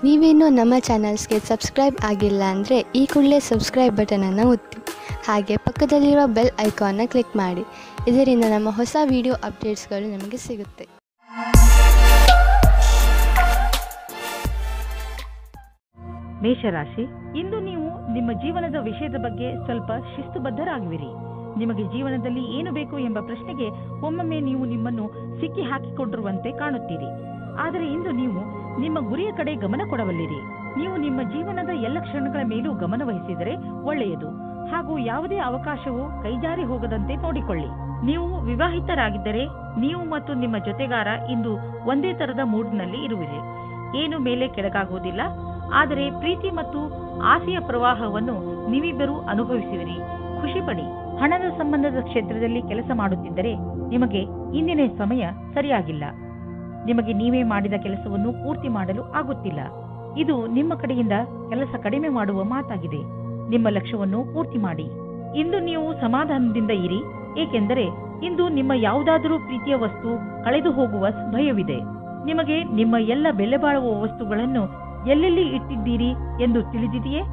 ನೀವೇನೂ ನಮ್ಮ ಚಾನಲ್ಸ್ಗೆ ಸಬ್ಸ್ಕ್ರೈಬ್ ಆಗಿಲ್ಲ ಅಂದರೆ ಈ ಕೂಡಲೇ ಸಬ್ಸ್ಕ್ರೈಬ್ ಬಟನನ್ನು ಒತ್ತಿ ಹಾಗೆ ಪಕ್ಕದಲ್ಲಿರುವ ಬೆಲ್ ಐಕಾನ್ನ ಕ್ಲಿಕ್ ಮಾಡಿ. ಇದರಿಂದ ನಮ್ಮ ಹೊಸ ವಿಡಿಯೋ ಅಪ್ಡೇಟ್ಸ್ಗಳು ನಿಮಗೆ ಸಿಗುತ್ತೆ. ಮೇಷರಾಶಿ, ಇಂದು ನೀವು ನಿಮ್ಮ ಜೀವನದ ವಿಷಯದ ಬಗ್ಗೆ ಸ್ವಲ್ಪ ಶಿಸ್ತುಬದ್ಧರಾಗುವಿರಿ. ನಿಮಗೆ ಜೀವನದಲ್ಲಿ ಏನು ಬೇಕು ಎಂಬ ಪ್ರಶ್ನೆಗೆ ಒಮ್ಮೊಮ್ಮೆ ನೀವು ನಿಮ್ಮನ್ನು ಸಿಕ್ಕಿ ಹಾಕಿಕೊಂಡಿರುವಂತೆ ಕಾಣುತ್ತೀರಿ. ಆದರೆ ಇಂದು ನೀವು ನಿಮ್ಮ ಗುರಿಯ ಕಡೆ ಗಮನ ಕೊಡಬಲ್ಲಿರಿ. ನೀವು ನಿಮ್ಮ ಜೀವನದ ಎಲ್ಲ ಕ್ಷಣಗಳ ಮೇಲೂ ಗಮನ ವಹಿಸಿದರೆ ಒಳ್ಳೆಯದು. ಹಾಗೂ ಯಾವುದೇ ಅವಕಾಶವು ಕೈಜಾರಿ ಹೋಗದಂತೆ ನೋಡಿಕೊಳ್ಳಿ. ನೀವು ವಿವಾಹಿತರಾಗಿದ್ದರೆ ನೀವು ಮತ್ತು ನಿಮ್ಮ ಜೊತೆಗಾರ ಇಂದು ಒಂದೇ ತರದ ಮೂಡ್ನಲ್ಲಿ ಇರುವಿರಿ. ಏನು ಮೇಲೆ ಕೆಳಗಾಗುವುದಿಲ್ಲ. ಆದರೆ ಪ್ರೀತಿ ಮತ್ತು ಆಸೆಯ ಪ್ರವಾಹವನ್ನು ನೀವಿಬ್ಬರೂ ಅನುಭವಿಸುವಿರಿ. ಖುಷಿಪಡಿ. ಹಣದ ಸಂಬಂಧದ ಕ್ಷೇತ್ರದಲ್ಲಿ ಕೆಲಸ ಮಾಡುತ್ತಿದ್ದರೆ ನಿಮಗೆ ಇಂದಿನ ಸಮಯ ಸರಿಯಾಗಿಲ್ಲ. ನಿಮಗೆ ನೀವೇ ಮಾಡಿದ ಕೆಲಸವನ್ನು ಪೂರ್ತಿ ಮಾಡಲು ಆಗುತ್ತಿಲ್ಲ. ಇದು ನಿಮ್ಮ ಕಡೆಯಿಂದ ಕೆಲಸ ಕಡಿಮೆ ಮಾಡುವ ಮಾತಾಗಿದೆ. ನಿಮ್ಮ ಲಕ್ಷ್ಯವನ್ನು ಪೂರ್ತಿ ಮಾಡಿ. ಇಂದು ನೀವು ಸಮಾಧಾನದಿಂದ ಇರಿ, ಏಕೆಂದರೆ ಇಂದು ನಿಮ್ಮ ಯಾವುದಾದರೂ ಪ್ರೀತಿಯ ವಸ್ತು ಕಳೆದು ಹೋಗುವ ಭಯವಿದೆ. ನಿಮಗೆ ನಿಮ್ಮ ಎಲ್ಲ ಬೆಲೆ ಬಾಳುವ ವಸ್ತುಗಳನ್ನು ಎಲ್ಲೆಲ್ಲಿ ಇಟ್ಟಿದ್ದೀರಿ ಎಂದು ತಿಳಿದಿದೆಯೇ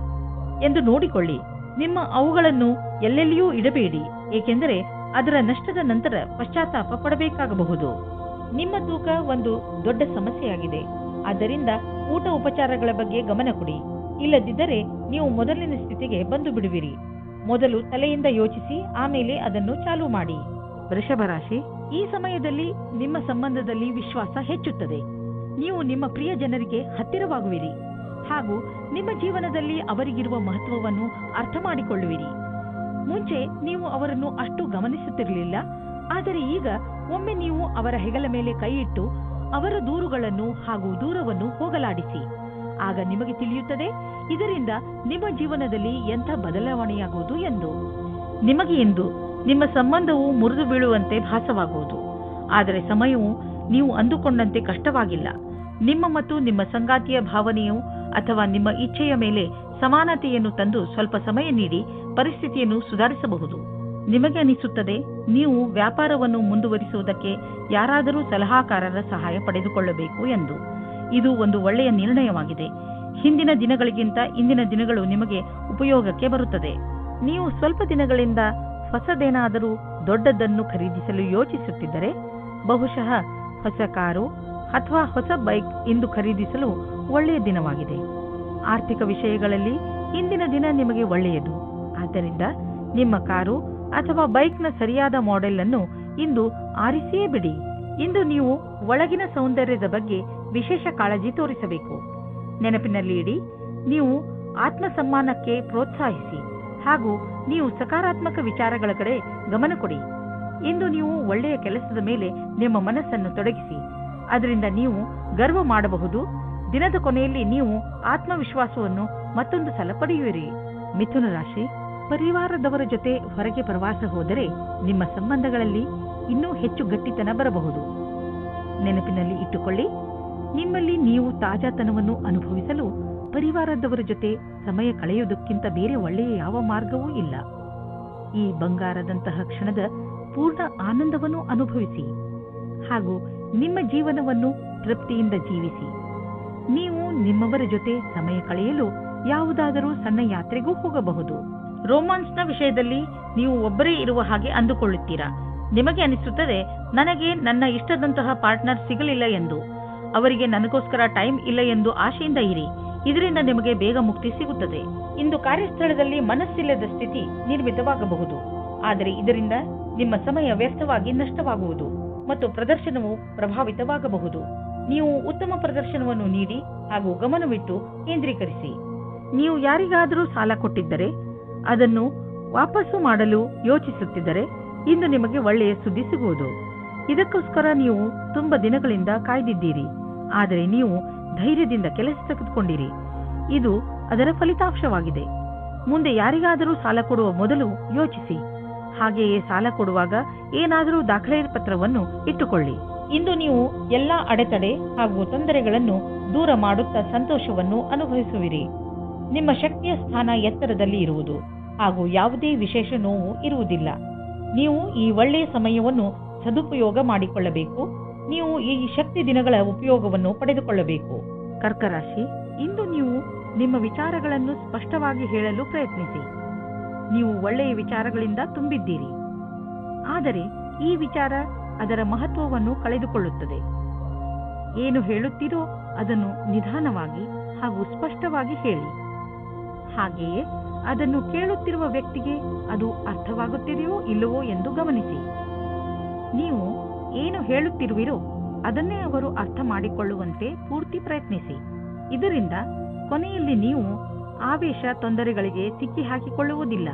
ಎಂದು ನೋಡಿಕೊಳ್ಳಿ. ನಿಮ್ಮ ಅವುಗಳನ್ನು ಎಲ್ಲೆಲ್ಲಿಯೂ ಇಡಬೇಡಿ, ಏಕೆಂದರೆ ಅದರ ನಷ್ಟದ ನಂತರ ಪಶ್ಚಾತ್ತಾಪ ಪಡಬೇಕಾಗಬಹುದು. ನಿಮ್ಮ ತೂಕ ಒಂದು ದೊಡ್ಡ ಸಮಸ್ಯೆಯಾಗಿದೆ. ಆದ್ದರಿಂದ ಊಟ ಉಪಚಾರಗಳ ಬಗ್ಗೆ ಗಮನ ಕೊಡಿ. ಇಲ್ಲದಿದ್ದರೆ ನೀವು ಮೊದಲಿನ ಸ್ಥಿತಿಗೆ ಬಂದು ಬಿಡುವಿರಿ. ಮೊದಲು ತಲೆಯಿಂದ ಯೋಚಿಸಿ, ಆಮೇಲೆ ಅದನ್ನು ಚಾಲೂ ಮಾಡಿ. ವೃಷಭ ರಾಶಿ, ಈ ಸಮಯದಲ್ಲಿ ನಿಮ್ಮ ಸಂಬಂಧದಲ್ಲಿ ವಿಶ್ವಾಸ ಹೆಚ್ಚುತ್ತದೆ. ನೀವು ನಿಮ್ಮ ಪ್ರಿಯ ಜನರಿಗೆ ಹತ್ತಿರವಾಗುವಿರಿ ಹಾಗೂ ನಿಮ್ಮ ಜೀವನದಲ್ಲಿ ಅವರಿಗಿರುವ ಮಹತ್ವವನ್ನು ಅರ್ಥ ಮಾಡಿಕೊಳ್ಳುವಿರಿ. ಮುಂಚೆ ನೀವು ಅವರನ್ನು ಅಷ್ಟು ಗಮನಿಸುತ್ತಿರಲಿಲ್ಲ, ಆದರೆ ಈಗ ಒಮ್ಮೆ ನೀವು ಅವರ ಹೆಗಲ ಮೇಲೆ ಕೈ ಇಟ್ಟು ಅವರ ದೂರುಗಳನ್ನು ಹಾಗೂ ದೂರವನ್ನು ಹೋಗಲಾಡಿಸಿ. ಆಗ ನಿಮಗೆ ತಿಳಿಯುತ್ತದೆ ಇದರಿಂದ ನಿಮ್ಮ ಜೀವನದಲ್ಲಿ ಎಂಥ ಬದಲಾವಣೆಯಾಗುವುದು ಎಂದು. ನಿಮಗೆ ಇಂದು ನಿಮ್ಮ ಸಂಬಂಧವು ಮುರಿದು ಬೀಳುವಂತೆ ಭಾಸವಾಗುವುದು. ಆದರೆ ಸಮಯವು ನೀವು ಅಂದುಕೊಂಡಂತೆ ಕಷ್ಟವಾಗಿಲ್ಲ. ನಿಮ್ಮ ಮತ್ತು ನಿಮ್ಮ ಸಂಗಾತಿಯ ಭಾವನೆಯು ಅಥವಾ ನಿಮ್ಮ ಇಚ್ಛೆಯ ಮೇಲೆ ಸಮಾನತೆಯನ್ನು ತಂದು ಸ್ವಲ್ಪ ಸಮಯ ನೀಡಿ ಪರಿಸ್ಥಿತಿಯನ್ನು ಸುಧಾರಿಸಬಹುದು. ನಿಮಗೆ ಅನಿಸುತ್ತದೆ ನೀವು ವ್ಯಾಪಾರವನ್ನು ಮುಂದುವರಿಸುವುದಕ್ಕೆ ಯಾರಾದರೂ ಸಲಹಾಕಾರರ ಸಹಾಯ ಪಡೆದುಕೊಳ್ಳಬೇಕು ಎಂದು. ಇದು ಒಂದು ಒಳ್ಳೆಯ ನಿರ್ಣಯವಾಗಿದೆ. ಹಿಂದಿನ ದಿನಗಳಿಗಿಂತ ಇಂದಿನ ದಿನಗಳು ನಿಮಗೆ ಉಪಯೋಗಕ್ಕೆ ಬರುತ್ತದೆ. ನೀವು ಸ್ವಲ್ಪ ದಿನಗಳಿಂದ ಹೊಸದೇನಾದರೂ ದೊಡ್ಡದನ್ನು ಖರೀದಿಸಲು ಯೋಚಿಸುತ್ತಿದ್ದರೆ ಬಹುಶಃ ಹೊಸ ಕಾರು ಅಥವಾ ಹೊಸ ಬೈಕ್ ಇಂದು ಖರೀದಿಸಲು ಒಳ್ಳೆಯ ದಿನವಾಗಿದೆ. ಆರ್ಥಿಕ ವಿಷಯಗಳಲ್ಲಿ ಇಂದಿನ ದಿನ ನಿಮಗೆ ಒಳ್ಳೆಯದು. ಆದ್ದರಿಂದ ನಿಮ್ಮ ಕಾರು ಅಥವಾ ಬೈಕ್ನ ಸರಿಯಾದ ಮಾಡೆಲ್ ಅನ್ನು ಇಂದು ಆರಿಸಿಯೇ ಬಿಡಿ. ಇಂದು ನೀವು ಒಳಗಿನ ಸೌಂದರ್ಯದ ಬಗ್ಗೆ ವಿಶೇಷ ಕಾಳಜಿ ತೋರಿಸಬೇಕು. ನೆನಪಿನಲ್ಲಿ ಇಡಿ, ನೀವು ಆತ್ಮಸಮ್ಮಾನಕ್ಕೆ ಪ್ರೋತ್ಸಾಹಿಸಿ ಹಾಗೂ ನೀವು ಸಕಾರಾತ್ಮಕ ವಿಚಾರಗಳ ಕಡೆ ಗಮನ ಕೊಡಿ. ಇಂದು ನೀವು ಒಳ್ಳೆಯ ಕೆಲಸದ ಮೇಲೆ ನಿಮ್ಮ ಮನಸ್ಸನ್ನು ತೊಡಗಿಸಿ. ಅದರಿಂದ ನೀವು ಗರ್ವ ಮಾಡಬಹುದು. ದಿನದ ಕೊನೆಯಲ್ಲಿ ನೀವು ಆತ್ಮವಿಶ್ವಾಸವನ್ನು ಮತ್ತೊಂದು ಸಲ ಪಡೆಯುವಿರಿ. ಮಿಥುನ ರಾಶಿ, ಪರಿವಾರದವರ ಜೊತೆ ಹೊರಗೆ ಪ್ರವಾಸ ಹೋದರೆ ನಿಮ್ಮ ಸಂಬಂಧಗಳಲ್ಲಿ ಇನ್ನೂ ಹೆಚ್ಚು ಗಟ್ಟಿತನ ಬರಬಹುದು. ನೆನಪಿನಲ್ಲಿ ಇಟ್ಟುಕೊಳ್ಳಿ, ನಿಮ್ಮಲ್ಲಿ ನೀವು ತಾಜಾತನವನ್ನು ಅನುಭವಿಸಲು ಪರಿವಾರದವರ ಜೊತೆ ಸಮಯ ಕಳೆಯುವುದಕ್ಕಿಂತ ಬೇರೆ ಒಳ್ಳೆಯ ಯಾವ ಮಾರ್ಗವೂ ಇಲ್ಲ. ಈ ಬಂಗಾರದಂತಹ ಕ್ಷಣದ ಪೂರ್ಣ ಆನಂದವನ್ನು ಅನುಭವಿಸಿ ಹಾಗೂ ನಿಮ್ಮ ಜೀವನವನ್ನು ತೃಪ್ತಿಯಿಂದ ಜೀವಿಸಿ. ನೀವು ನಿಮ್ಮವರ ಜೊತೆ ಸಮಯ ಕಳೆಯಲು ಯಾವುದಾದರೂ ಸಣ್ಣ ಯಾತ್ರೆಗೂ ಹೋಗಬಹುದು. ರೋಮಾನ್ಸ್ನ ವಿಷಯದಲ್ಲಿ ನೀವು ಒಬ್ಬರೇ ಇರುವ ಹಾಗೆ ಅಂದುಕೊಳ್ಳುತ್ತೀರಾ. ನಿಮಗೆ ಅನಿಸುತ್ತದೆ ನನಗೆ ನನ್ನ ಇಷ್ಟದಂತಹ ಪಾರ್ಟ್ನರ್ ಸಿಗಲಿಲ್ಲ ಎಂದು. ಅವರಿಗೆ ನನಗೋಸ್ಕರ ಟೈಮ್ ಇಲ್ಲ ಎಂದು ಆಶೆಯಿಂದ ಇರಿ. ಇದರಿಂದ ನಿಮಗೆ ಬೇಗ ಮುಕ್ತಿ ಸಿಗುತ್ತದೆ. ಇಂದು ಕಾರ್ಯಸ್ಥಳದಲ್ಲಿ ಮನಸ್ಸಿಲ್ಲದ ಸ್ಥಿತಿ ನಿರ್ಮಿತವಾಗಬಹುದು. ಆದರೆ ಇದರಿಂದ ನಿಮ್ಮ ಸಮಯ ವ್ಯರ್ಥವಾಗಿ ನಷ್ಟವಾಗುವುದು ಮತ್ತು ಪ್ರದರ್ಶನವು ಪ್ರಭಾವಿತವಾಗಬಹುದು. ನೀವು ಉತ್ತಮ ಪ್ರದರ್ಶನವನ್ನು ನೀಡಿ ಹಾಗೂ ಗಮನವಿಟ್ಟು ಕೇಂದ್ರೀಕರಿಸಿ. ನೀವು ಯಾರಿಗಾದರೂ ಸಾಲ ಕೊಟ್ಟಿದ್ದರೆ ಅದನ್ನು ವಾಪಸ್ಸು ಮಾಡಲು ಯೋಚಿಸುತ್ತಿದ್ದರೆ ಇಂದು ನಿಮಗೆ ಒಳ್ಳೆಯ ಸುದ್ದಿ ಸಿಗುವುದು. ಇದಕ್ಕೋಸ್ಕರ ನೀವು ತುಂಬ ದಿನಗಳಿಂದ ಕಾಯ್ದಿದ್ದೀರಿ, ಆದರೆ ನೀವು ಧೈರ್ಯದಿಂದ ಕೆಲಸ ತೆಗೆದುಕೊಂಡಿರಿ. ಇದು ಅದರ ಫಲಿತಾಂಶವಾಗಿದೆ. ಮುಂದೆ ಯಾರಿಗಾದರೂ ಸಾಲ ಕೊಡುವ ಮೊದಲು ಯೋಚಿಸಿ. ಹಾಗೆಯೇ ಸಾಲ ಕೊಡುವಾಗ ಏನಾದರೂ ದಾಖಲೆ ಪತ್ರವನ್ನು ಇಟ್ಟುಕೊಳ್ಳಿ. ಇಂದು ನೀವು ಎಲ್ಲಾ ಅಡೆತಡೆ ಹಾಗೂ ತೊಂದರೆಗಳನ್ನು ದೂರ ಮಾಡುತ್ತಾ ಸಂತೋಷವನ್ನು ಅನುಭವಿಸುವಿರಿ. ನಿಮ್ಮ ಶಕ್ತಿಯ ಸ್ಥಾನ ಎತ್ತರದಲ್ಲಿ ಇರುವುದು ಹಾಗೂ ಯಾವುದೇ ವಿಶೇಷ ನೋವು ಇರುವುದಿಲ್ಲ. ನೀವು ಈ ಒಳ್ಳೆಯ ಸಮಯವನ್ನು ಸದುಪಯೋಗ ಮಾಡಿಕೊಳ್ಳಬೇಕು. ನೀವು ಈ ಶಕ್ತಿ ದಿನಗಳ ಉಪಯೋಗವನ್ನು ಪಡೆದುಕೊಳ್ಳಬೇಕು. ಕರ್ಕ ರಾಶಿ, ಇಂದು ನೀವು ನಿಮ್ಮ ವಿಚಾರಗಳನ್ನು ಸ್ಪಷ್ಟವಾಗಿ ಹೇಳಲು ಪ್ರಯತ್ನಿಸಿ. ನೀವು ಒಳ್ಳೆಯ ವಿಚಾರಗಳಿಂದ ತುಂಬಿದ್ದೀರಿ, ಆದರೆ ಈ ವಿಚಾರ ಅದರ ಮಹತ್ವವನ್ನು ಕಳೆದುಕೊಳ್ಳುತ್ತದೆ. ಏನು ಹೇಳುತ್ತೀರೋ ಅದನ್ನು ನಿಧಾನವಾಗಿ ಹಾಗೂ ಸ್ಪಷ್ಟವಾಗಿ ಹೇಳಿ. ಹಾಗೆಯೇ ಅದನ್ನು ಕೇಳುತ್ತಿರುವ ವ್ಯಕ್ತಿಗೆ ಅದು ಅರ್ಥವಾಗುತ್ತಿದೆಯೋ ಇಲ್ಲವೋ ಎಂದು ಗಮನಿಸಿ. ನೀವು ಏನು ಹೇಳುತ್ತಿರುವಿರೋ ಅದನ್ನೇ ಅವರು ಅರ್ಥ ಮಾಡಿಕೊಳ್ಳುವಂತೆ ಪೂರ್ತಿ ಪ್ರಯತ್ನಿಸಿ. ಇದರಿಂದ ಕೊನೆಯಲ್ಲಿ ನೀವು ಆವೇಶ ತೊಂದರೆಗಳಿಗೆ ಸಿಕ್ಕಿ ಹಾಕಿಕೊಳ್ಳುವುದಿಲ್ಲ.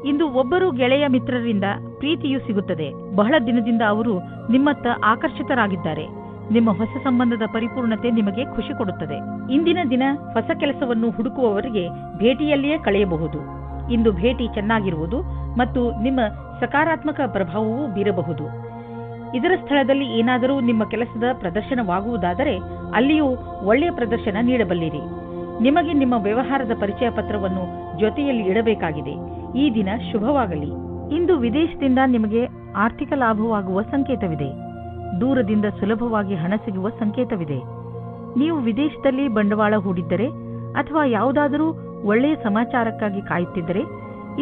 ಇಂದು ಒಬ್ಬರು ಗೆಳೆಯ ಮಿತ್ರರಿಂದ ಪ್ರೀತಿಯೂ ಸಿಗುತ್ತದೆ. ಬಹಳ ದಿನದಿಂದ ಅವರು ನಿಮ್ಮತ್ತ ಆಕರ್ಷಿತರಾಗಿದ್ದಾರೆ. ನಿಮ್ಮ ಹೊಸ ಸಂಬಂಧದ ಪರಿಪೂರ್ಣತೆ ನಿಮಗೆ ಖುಷಿ ಕೊಡುತ್ತದೆ. ಇಂದಿನ ದಿನ ಹೊಸ ಕೆಲಸವನ್ನು ಹುಡುಕುವವರಿಗೆ ಭೇಟಿಯಲ್ಲಿಯೇ ಕಳೆಯಬಹುದು. ಇಂದು ಭೇಟಿ ಚೆನ್ನಾಗಿರುವುದು ಮತ್ತು ನಿಮ್ಮ ಸಕಾರಾತ್ಮಕ ಪ್ರಭಾವವೂ ಬೀರಬಹುದು. ಇದರ ಸ್ಥಳದಲ್ಲಿ ಏನಾದರೂ ನಿಮ್ಮ ಕೆಲಸದ ಪ್ರದರ್ಶನವಾಗುವುದಾದರೆ ಅಲ್ಲಿಯೂ ಒಳ್ಳೆಯ ಪ್ರದರ್ಶನ ನೀಡಬಲ್ಲಿರಿ. ನಿಮಗೆ ನಿಮ್ಮ ವ್ಯವಹಾರದ ಪರಿಚಯ ಪತ್ರವನ್ನು ಜೊತೆಯಲ್ಲಿ ಇಡಬೇಕಾಗಿದೆ. ಈ ದಿನ ಶುಭವಾಗಲಿ. ಇಂದು ವಿದೇಶದಿಂದ ನಿಮಗೆ ಆರ್ಥಿಕ ಲಾಭವಾಗುವ ಸಂಕೇತವಿದೆ. ದೂರದಿಂದ ಸುಲಭವಾಗಿ ಹಣ ಸಿಗುವ ಸಂಕೇತವಿದೆ. ನೀವು ವಿದೇಶದಲ್ಲಿ ಬಂಡವಾಳ ಹೂಡಿದ್ದರೆ ಅಥವಾ ಯಾವುದಾದರೂ ಒಳ್ಳೆಯ ಸಮಾಚಾರಕ್ಕಾಗಿ ಕಾಯುತ್ತಿದ್ದರೆ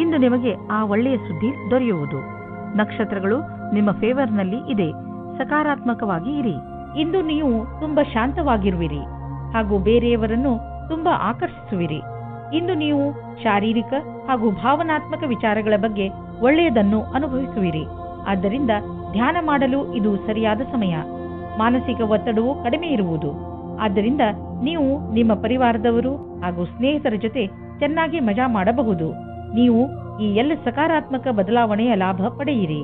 ಇಂದು ನಿಮಗೆ ಆ ಒಳ್ಳೆಯ ಸುದ್ದಿ ದೊರೆಯುವುದು. ನಕ್ಷತ್ರಗಳು ನಿಮ್ಮ ಫೇವರ್ನಲ್ಲಿ ಇದೆ. ಸಕಾರಾತ್ಮಕವಾಗಿ ಇರಿ. ಇಂದು ನೀವು ತುಂಬಾ ಶಾಂತವಾಗಿರುವಿರಿ ಹಾಗೂ ಬೇರೆಯವರನ್ನು ತುಂಬಾ ಆಕರ್ಷಿಸುವಿರಿ. ಇಂದು ನೀವು ಶಾರೀರಿಕ ಹಾಗೂ ಭಾವನಾತ್ಮಕ ವಿಚಾರಗಳ ಬಗ್ಗೆ ಒಳ್ಳೆಯದನ್ನು ಅನುಭವಿಸುವಿರಿ. ಆದ್ದರಿಂದ ಧ್ಯಾನ ಮಾಡಲು ಇದು ಸರಿಯಾದ ಸಮಯ. ಮಾನಸಿಕ ಒತ್ತಡವು ಕಡಿಮೆ ಇರುವುದು. ಆದ್ದರಿಂದ ನೀವು ನಿಮ್ಮ ಪರಿವಾರದವರು ಹಾಗೂ ಸ್ನೇಹಿತರ ಜೊತೆ ಚೆನ್ನಾಗಿ ಮಜಾ ಮಾಡಬಹುದು. ನೀವು ಈ ಎಲ್ಲ ಸಕಾರಾತ್ಮಕ ಬದಲಾವಣೆಯ ಲಾಭ ಪಡೆಯಿರಿ.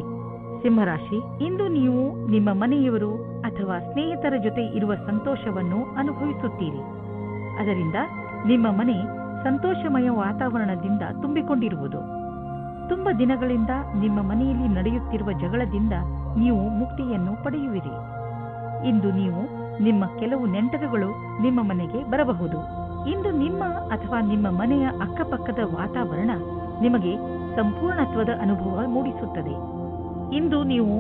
ಸಿಂಹರಾಶಿ, ಇಂದು ನೀವು ನಿಮ್ಮ ಮನೆಯವರು ಅಥವಾ ಸ್ನೇಹಿತರ ಜೊತೆ ಇರುವ ಸಂತೋಷವನ್ನು ಅನುಭವಿಸುತ್ತೀರಿ. ಅದರಿಂದ ನಿಮ್ಮ ಮನೆ ಸಂತೋಷಮಯ ವಾತಾವರಣದಿಂದ ತುಂಬಿಕೊಂಡಿರುವುದು. ತುಂಬ ದಿನಗಳಿಂದ ನಿಮ್ಮ ಮನೆಯಲ್ಲಿ ನಡೆಯುತ್ತಿರುವ ಜಗಳದಿಂದ ನೀವು ಮುಕ್ತಿಯನ್ನು ಪಡೆಯುವಿರಿ. ಇಂದು ನೀವು ನಿಮ್ಮ ಕೆಲವು ನೆಂಟರುಗಳು ನಿಮ್ಮ ಮನೆಗೆ ಬರಬಹುದು. ಇಂದು ನಿಮ್ಮ ಅಥವಾ ನಿಮ್ಮ ಮನೆಯ ಅಕ್ಕಪಕ್ಕದ ವಾತಾವರಣ ನಿಮಗೆ ಸಂಪೂರ್ಣತ್ವದ ಅನುಭವ ಮೂಡಿಸುತ್ತದೆ. ಇಂದು ನೀವು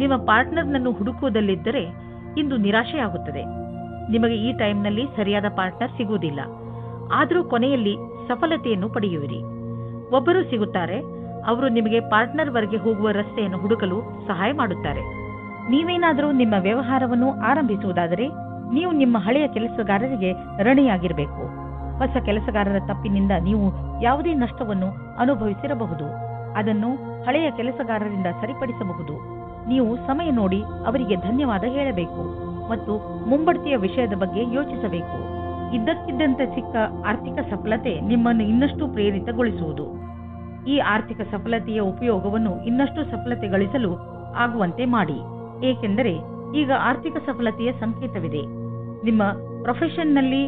ನಿಮ್ಮ ಪಾರ್ಟ್ನರ್ನನ್ನು ಹುಡುಕುವುದಲ್ಲಿದ್ದರೆ ಇಂದು ನಿರಾಶೆಯಾಗುತ್ತದೆ. ನಿಮಗೆ ಈ ಟೈಮ್ನಲ್ಲಿ ಸರಿಯಾದ ಪಾರ್ಟ್ನರ್ ಸಿಗುವುದಿಲ್ಲ. ಆದರೂ ಕೊನೆಯಲ್ಲಿ ಸಫಲತೆಯನ್ನು ಪಡೆಯುವಿರಿ. ಒಬ್ಬರು ಸಿಗುತ್ತಾರೆ. ಅವರು ನಿಮಗೆ ಪಾರ್ಟ್ನರ್ವರೆಗೆ ಹೋಗುವ ರಸ್ತೆಯನ್ನು ಹುಡುಕಲು ಸಹಾಯ ಮಾಡುತ್ತಾರೆ. ನೀವೇನಾದರೂ ನಿಮ್ಮ ವ್ಯವಹಾರವನ್ನು ಆರಂಭಿಸುವುದಾದರೆ ನೀವು ನಿಮ್ಮ ಹಳೆಯ ಕೆಲಸಗಾರರಿಗೆ ಋಣಿಯಾಗಿರಬೇಕು. ಹೊಸ ಕೆಲಸಗಾರರ ತಪ್ಪಿನಿಂದ ನೀವು ಯಾವುದೇ ನಷ್ಟವನ್ನು ಅನುಭವಿಸಿರಬಹುದು. ಅದನ್ನು ಹಳೆಯ ಕೆಲಸಗಾರರಿಂದ ಸರಿಪಡಿಸಬಹುದು. ನೀವು ಸಮಯ ನೋಡಿ ಅವರಿಗೆ ಧನ್ಯವಾದ ಹೇಳಬೇಕು ಮತ್ತು ಮುಂಬಡ್ತಿಯ ವಿಷಯದ ಬಗ್ಗೆ ಯೋಚಿಸಬೇಕು. ಇದ್ದಕ್ಕಿದ್ದಂತೆ ಸಿಕ್ಕ ಆರ್ಥಿಕ ಸಫಲತೆ ನಿಮ್ಮನ್ನು ಇನ್ನಷ್ಟು ಪ್ರೇರಿತಗೊಳಿಸುವುದು. ಈ ಆರ್ಥಿಕ ಸಫಲತೆಯ ಉಪಯೋಗವನ್ನು ಇನ್ನಷ್ಟು ಸಫಲತೆ ಗಳಿಸಲು ಆಗುವಂತೆ ಮಾಡಿ. ಏಕೆಂದರೆ ಈಗ ಆರ್ಥಿಕ ಸಫಲತೆಯ ಸಂಕೇತವಿದೆ. ನಿಮ್ಮ ಪ್ರೊಫೆಷನ್ನಲ್ಲಿ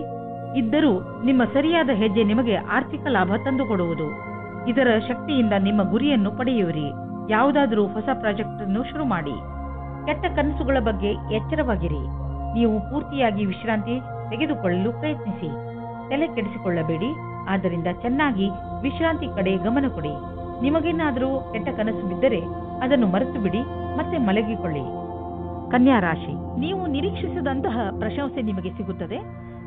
ಇದ್ದರೂ ನಿಮ್ಮ ಸರಿಯಾದ ಹೆಜ್ಜೆ ನಿಮಗೆ ಆರ್ಥಿಕ ಲಾಭ ತಂದುಕೊಡುವುದು. ಇದರ ಶಕ್ತಿಯಿಂದ ನಿಮ್ಮ ಗುರಿಯನ್ನು ಪಡೆಯುವಿರಿ. ಯಾವುದಾದರೂ ಹೊಸ ಪ್ರಾಜೆಕ್ಟ್ ಅನ್ನು ಶುರು ಮಾಡಿ. ಕೆಟ್ಟ ಕನಸುಗಳ ಬಗ್ಗೆ ಎಚ್ಚರವಾಗಿರಿ. ನೀವು ಪೂರ್ತಿಯಾಗಿ ವಿಶ್ರಾಂತಿ ತೆಗೆದುಕೊಳ್ಳಲು ಪ್ರಯತ್ನಿಸಿ. ತಲೆ ಕೆಡಿಸಿಕೊಳ್ಳಬೇಡಿ. ಆದ್ದರಿಂದ ಚೆನ್ನಾಗಿ ವಿಶ್ರಾಂತಿ ಕಡೆ ಗಮನ ಕೊಡಿ. ನಿಮಗೇನಾದರೂ ಕೆಟ್ಟ ಕನಸು ಬಿದ್ದರೆ ಅದನ್ನು ಮರೆತು ಬಿಡಿ ಮತ್ತೆ ಮಲಗಿಕೊಳ್ಳಿ. ಕನ್ಯಾ ರಾಶಿ, ನೀವು ನಿರೀಕ್ಷಿಸಿದಂತಹ ಪ್ರಶಂಸೆ ನಿಮಗೆ ಸಿಗುತ್ತದೆ.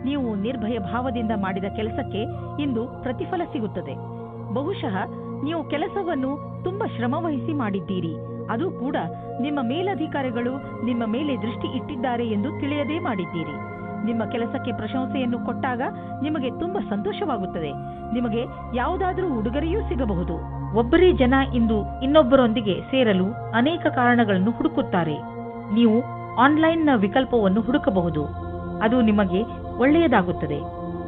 ನೀವು ನಿರ್ಭಯ ಭಾವದಿಂದ ಮಾಡಿದ ಕೆಲಸಕ್ಕೆ ಇಂದು ಪ್ರತಿಫಲ ಸಿಗುತ್ತದೆ. ಬಹುಶಃ ನೀವು ಕೆಲಸವನ್ನು ತುಂಬಾ ಶ್ರಮವಹಿಸಿ ಮಾಡಿದ್ದೀರಿ. ಅದು ಕೂಡ ನಿಮ್ಮ ಮೇಲಧಿಕಾರಿಗಳು ನಿಮ್ಮ ಮೇಲೆ ದೃಷ್ಟಿ ಇಟ್ಟಿದ್ದಾರೆ ಎಂದು ತಿಳಿಯದೇ ಮಾಡಿದ್ದೀರಿ. ನಿಮ್ಮ ಕೆಲಸಕ್ಕೆ ಪ್ರಶಂಸೆಯನ್ನು ಕೊಟ್ಟಾಗ ನಿಮಗೆ ತುಂಬಾ ಸಂತೋಷವಾಗುತ್ತದೆ. ನಿಮಗೆ ಯಾವುದಾದರೂ ಉಡುಗೊರೆಯೂ ಸಿಗಬಹುದು. ಒಬ್ಬರೇ ಜನ ಇಂದು ಇನ್ನೊಬ್ಬರೊಂದಿಗೆ ಸೇರಲು ಅನೇಕ ಕಾರಣಗಳನ್ನು ಹುಡುಕುತ್ತಾರೆ. ನೀವು ಆನ್ಲೈನ್ನ ವಿಕಲ್ಪವನ್ನು ಹುಡುಕಬಹುದು. ಅದು ನಿಮಗೆ ಒಳ್ಳೆಯದಾಗುತ್ತದೆ.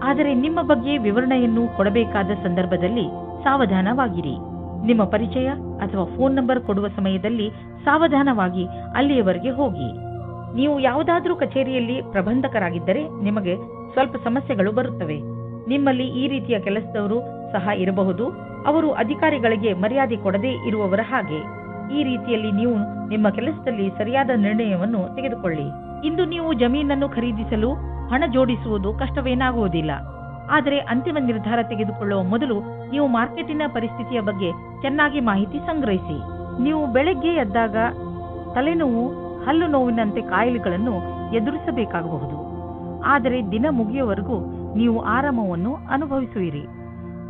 ಆದರೆ ನಿಮ್ಮ ಬಗ್ಗೆ ವಿವರಣೆಯನ್ನು ಕೊಡಬೇಕಾದ ಸಂದರ್ಭದಲ್ಲಿ ಸಾವಧಾನವಾಗಿರಿ. ನಿಮ್ಮ ಪರಿಚಯ ಅಥವಾ ಫೋನ್ ನಂಬರ್ ಕೊಡುವ ಸಮಯದಲ್ಲಿ ಸಾವಧಾನವಾಗಿ ಅಲ್ಲಿಯವರೆಗೆ ಹೋಗಿ. ನೀವು ಯಾವುದಾದ್ರೂ ಕಚೇರಿಯಲ್ಲಿ ಪ್ರಬಂಧಕರಾಗಿದ್ದರೆ ನಿಮಗೆ ಸ್ವಲ್ಪ ಸಮಸ್ಯೆಗಳು ಬರುತ್ತವೆ. ನಿಮ್ಮಲ್ಲಿ ಈ ರೀತಿಯ ಕೆಲಸದವರು ಸಹ ಇರಬಹುದು. ಅವರು ಅಧಿಕಾರಿಗಳಿಗೆ ಮರ್ಯಾದೆ ಕೊಡದೇ ಇರುವವರ ಹಾಗೆ. ಈ ರೀತಿಯಲ್ಲಿ ನೀವು ನಿಮ್ಮ ಕೆಲಸದಲ್ಲಿ ಸರಿಯಾದ ನಿರ್ಣಯವನ್ನು ತೆಗೆದುಕೊಳ್ಳಿ. ಇಂದು ನೀವು ಜಮೀನನ್ನು ಖರೀದಿಸಲು ಹಣ ಜೋಡಿಸುವುದು ಕಷ್ಟವೇನಾಗುವುದಿಲ್ಲ. ಆದರೆ ಅಂತಿಮ ನಿರ್ಧಾರ ತೆಗೆದುಕೊಳ್ಳುವ ಮೊದಲು ನೀವು ಮಾರ್ಕೆಟಿನ ಪರಿಸ್ಥಿತಿಯ ಬಗ್ಗೆ ಚೆನ್ನಾಗಿ ಮಾಹಿತಿ ಸಂಗ್ರಹಿಸಿ. ನೀವು ಬೆಳಗ್ಗೆ ಎದ್ದಾಗ ತಲೆನೋವು, ಹಲ್ಲು ನೋವಿನಂತೆ ಕಾಯಿಲೆಗಳನ್ನು ಎದುರಿಸಬೇಕಾಗಬಹುದು. ಆದರೆ ದಿನ ಮುಗಿಯುವವರೆಗೂ ನೀವು ಆರಾಮವನ್ನು ಅನುಭವಿಸುವಿರಿ.